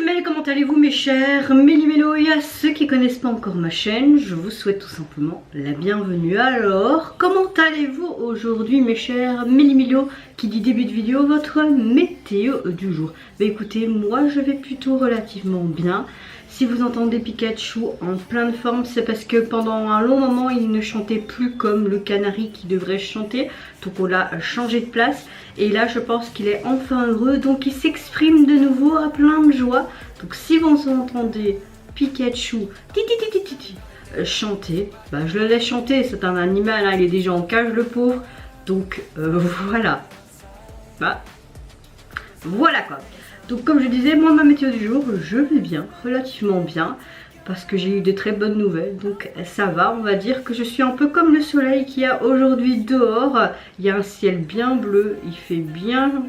Méli, comment allez-vous mes chers Méli-Mélo? Et à ceux qui connaissent pas encore ma chaîne, je vous souhaite tout simplement la bienvenue. Alors, comment allez-vous aujourd'hui mes chers Méli-Mélo? Qui dit début de vidéo, votre météo du jour. Bah écoutez, moi je vais plutôt relativement bien. Si vous entendez Pikachu en pleine forme, c'est parce que pendant un long moment, il ne chantait plus comme le canari qui devrait chanter. Donc on l'a changé de place. Et là, je pense qu'il est enfin heureux. Donc il s'exprime de nouveau à plein de joie. Donc si vous entendez Pikachu chanter, bah, je le laisse chanter. C'est un animal, hein, il est déjà en cage le pauvre. Donc voilà. Bah, voilà quoi. Donc comme je disais, moi ma météo du jour, je vais bien, relativement bien, parce que j'ai eu de très bonnes nouvelles, donc ça va, on va dire que je suis un peu comme le soleil qu'il y a aujourd'hui dehors. Il y a un ciel bien bleu, il fait bien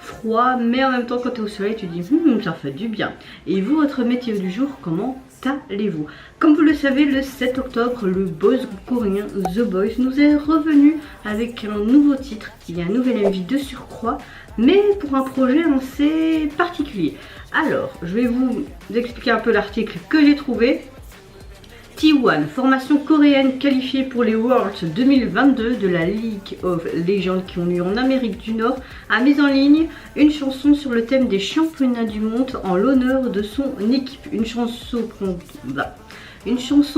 froid, mais en même temps quand tu es au soleil, tu dis ça fait du bien. Et vous, votre météo du jour, comment allez-vous? Comme vous le savez, le 7 octobre, le boss coréen The Boys nous est revenu avec un nouveau titre. Il y a un nouvel MV de surcroît, mais pour un projet assez particulier. Alors, je vais vous expliquer un peu l'article que j'ai trouvé. T1, formation coréenne qualifiée pour les Worlds 2022 de la League of Legends qui ont lieu en Amérique du Nord, a mis en ligne une chanson sur le thème des championnats du monde en l'honneur de son équipe. Une chanson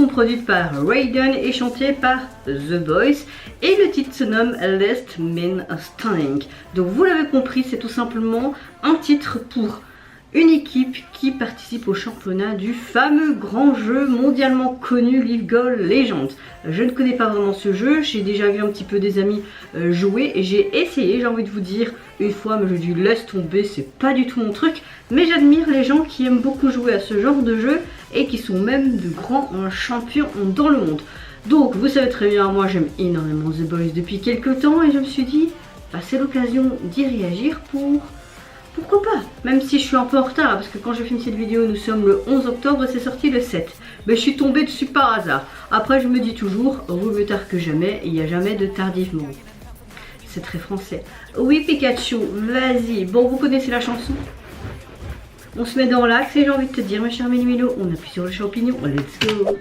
produite par Raiden et chantée par The Boys, et le titre se nomme Last Man Standing. Donc vous l'avez compris, c'est tout simplement un titre pour une équipe qui participe au championnat du fameux grand jeu mondialement connu League of Legends. Je ne connais pas vraiment ce jeu, j'ai déjà vu un petit peu des amis jouer et j'ai essayé, j'ai envie de vous dire, une fois, mais je dis laisse tomber, c'est pas du tout mon truc. Mais j'admire les gens qui aiment beaucoup jouer à ce genre de jeu et qui sont même de grands champions dans le monde. Donc vous savez très bien, moi j'aime énormément The Boys depuis quelques temps et je me suis dit, bah, c'est l'occasion d'y réagir pourquoi pas, même si je suis un peu en retard, parce que quand je filme cette vidéo, nous sommes le 11 octobre, c'est sorti le 7. Mais je suis tombée dessus par hasard. Après, je me dis toujours, vaut mieux tard que jamais, il n'y a jamais de tardivement. C'est très français. Oui, Pikachu, vas-y. Bon, vous connaissez la chanson? On se met dans l'axe et j'ai envie de te dire, ma chère Méli-Mélo, on appuie sur le champignon, let's go.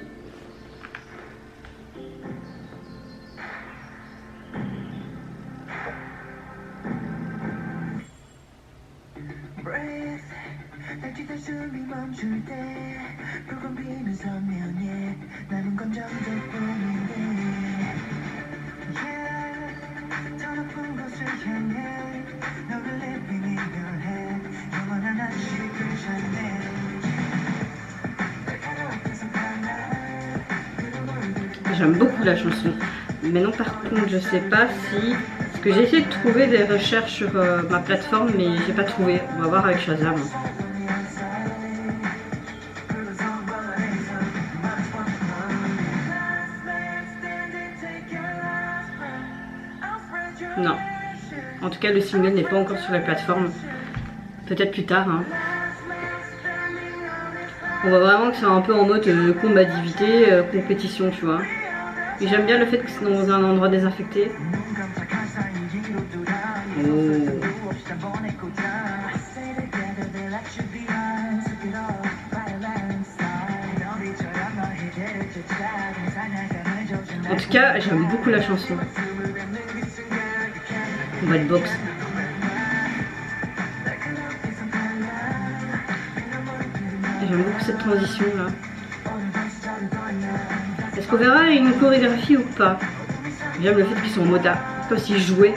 J'aime beaucoup la chanson. Mais non, par contre, je sais pas si... Parce que j'ai essayé de trouver des recherches sur ma plateforme, mais j'ai pas trouvé. On va voir avec Shazam. Non. En tout cas, le single n'est pas encore sur la plateforme. Peut-être plus tard. Hein. On voit vraiment que c'est un peu en mode combativité, compétition, tu vois. Et j'aime bien le fait que c'est dans un endroit désinfecté. Oh. En tout cas, j'aime beaucoup la chanson. Combat de boxe. J'aime beaucoup cette transition là. Est-ce qu'on verra une chorégraphie ou pas? J'aime le fait qu'ils sont en mode comme s'ils jouaient.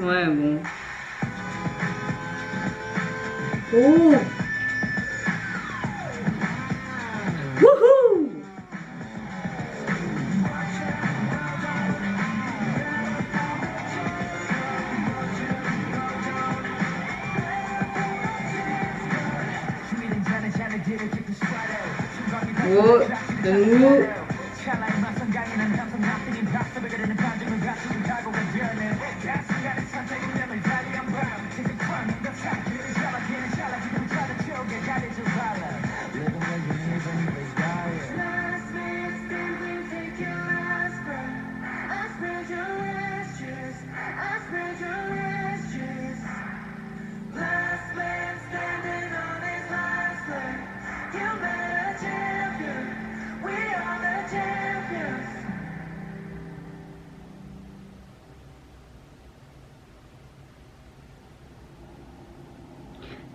Ouais, bon. Oh! Wouhou! Oh, de nouveau.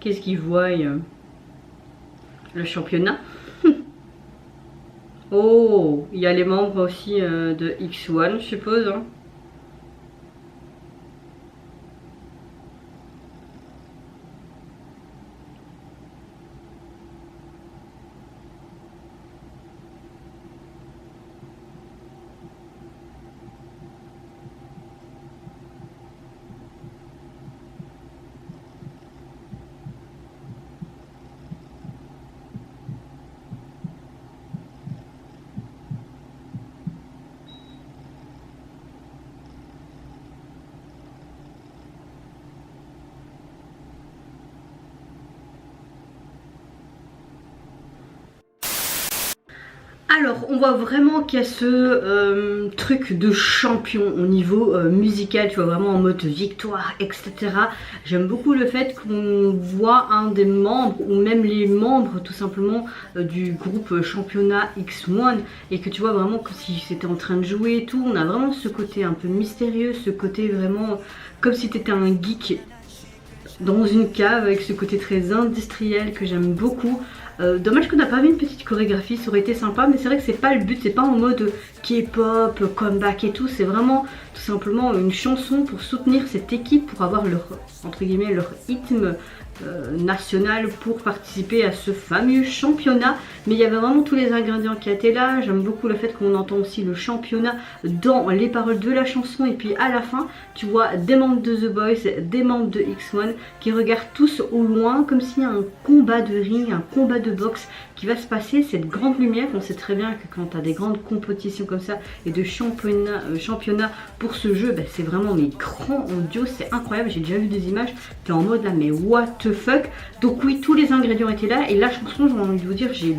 Qu'est-ce qu'ils voient le championnat. Oh, il y a les membres aussi de X1, je suppose. Hein. Alors, on voit vraiment qu'il y a ce truc de champion au niveau musical, tu vois, vraiment en mode victoire, etc. J'aime beaucoup le fait qu'on voit un des membres, ou même les membres tout simplement du groupe championnat X1, et que tu vois vraiment comme si c'était en train de jouer et tout. On a vraiment ce côté un peu mystérieux, ce côté vraiment comme si tu étais un geek dans une cave, avec ce côté très industriel que j'aime beaucoup. Dommage qu'on n'a pas vu une petite chorégraphie, ça aurait été sympa, mais c'est vrai que c'est pas le but, c'est pas en mode K-pop, comeback et tout, c'est vraiment tout simplement une chanson pour soutenir cette équipe, pour avoir leur, entre guillemets, leur rythme national pour participer à ce fameux championnat. Mais il y avait vraiment tous les ingrédients qui étaient là. J'aime beaucoup le fait qu'on entend aussi le championnat dans les paroles de la chanson, et puis à la fin tu vois des membres de The Boys, des membres de X1 qui regardent tous au loin comme s'il y a un combat de ring, un combat de boxe qui va se passer. Cette grande lumière, on sait très bien que quand tu as des grandes compétitions comme ça et de championnat pour ce jeu, c'est vraiment mais grand audio, c'est incroyable. J'ai déjà vu des images, t'es en mode là mais what the fuck. Donc oui, tous les ingrédients étaient là, et la chanson, j'ai envie de vous dire, j'ai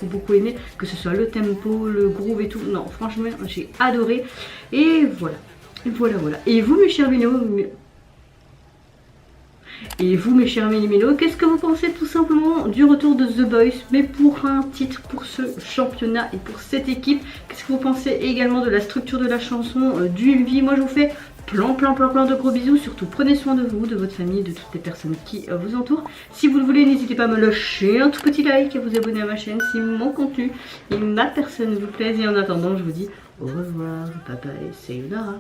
beaucoup aimé, que ce soit le tempo, le groove et tout. Non, franchement j'ai adoré. Et voilà, et vous mes chers qu'est-ce que vous pensez tout simplement du retour de The Boys, mais pour un titre, pour ce championnat et pour cette équipe? Qu'est-ce que vous pensez également de la structure de la chanson, du MV? Moi je vous fais plein de gros bisous. Surtout prenez soin de vous, de votre famille, de toutes les personnes qui vous entourent. Si vous le voulez, n'hésitez pas à me lâcher un tout petit like et à vous abonner à ma chaîne si mon contenu et ma personne vous plaisent. Et en attendant, je vous dis au revoir, bye bye, sayonara.